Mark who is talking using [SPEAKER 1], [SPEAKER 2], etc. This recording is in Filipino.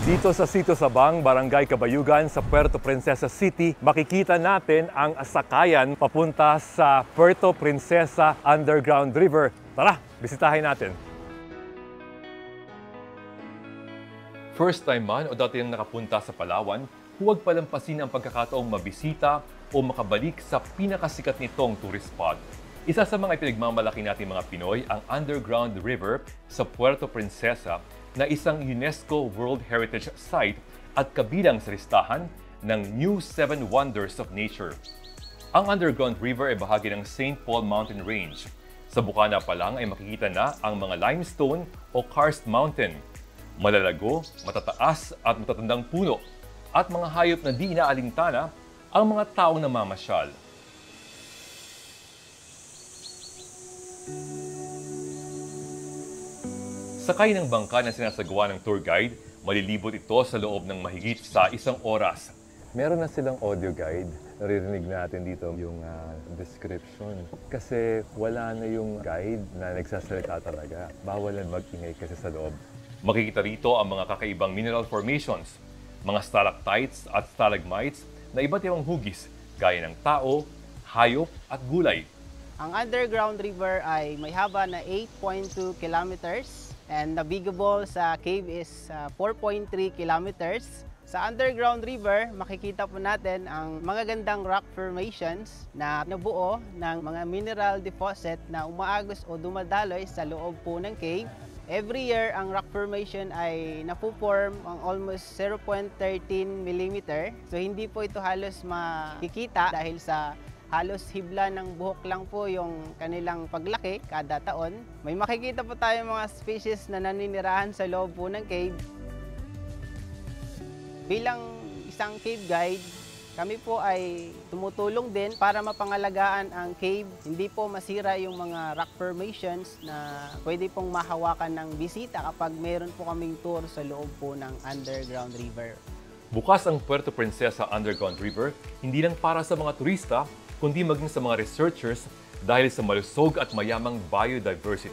[SPEAKER 1] Dito sa Sitio Sabang, Barangay Kabayugan sa Puerto Princesa City, makikita natin ang sakayan papunta sa Puerto Princesa Underground River. Tara, bisitahin natin. First time man o dati nang nakapunta sa Palawan, huwag palampasin ang pagkakataong mabisita o makabalik sa pinakasikat nitong tourist spot. Isa sa mga ipinagmamalaki natin mga Pinoy ang Underground River sa Puerto Princesa na isang UNESCO World Heritage Site at kabilang sa listahan ng New Seven Wonders of Nature. Ang Underground River ay bahagi ng St. Paul Mountain Range. Sa bukana pa lang ay makikita na ang mga limestone o karst mountain, malalago, matataas at matatandang puno, at mga hayop na di inaalintana ang mga taong namamasyal. Sakay ng bangka na sinasagawa ng tour guide, malilibot ito sa loob ng mahigit sa 1 oras. Meron na silang audio guide. Naririnig natin dito yung description. Kasi wala na yung guide na nagsasalita talaga. Bawal na mag-ingay kasi sa loob. Makikita rito ang mga kakaibang mineral formations, mga stalactites at stalagmites na iba't ibang hugis gaya ng tao, hayop at gulay.
[SPEAKER 2] Ang Underground River ay may haba na 8.2 kilometers. And navigable sa cave is 4.3 kilometers. Sa Underground River, makikita po natin ang mga gandang rock formations na nabuo ng mga mineral deposit na umaagos o dumadaloy sa loob po ng cave. Every year, ang rock formation ay napuform ang almost 0.13 mm. So hindi po ito halos makikita dahil sa halos hibla ng buhok lang po yung kanilang paglaki kada taon. May makikita po tayo mga species na naninirahan sa loob po ng cave. Bilang isang cave guide, kami po ay tumutulong din para mapangalagaan ang cave. Hindi po masira yung mga rock formations na pwede pong mahawakan ng bisita kapag mayroon po kaming tour sa loob po ng Underground River.
[SPEAKER 1] Bukas ang Puerto Princesa Underground River hindi lang para sa mga turista, kundi maging sa mga researchers dahil sa malusog at mayamang biodiversity.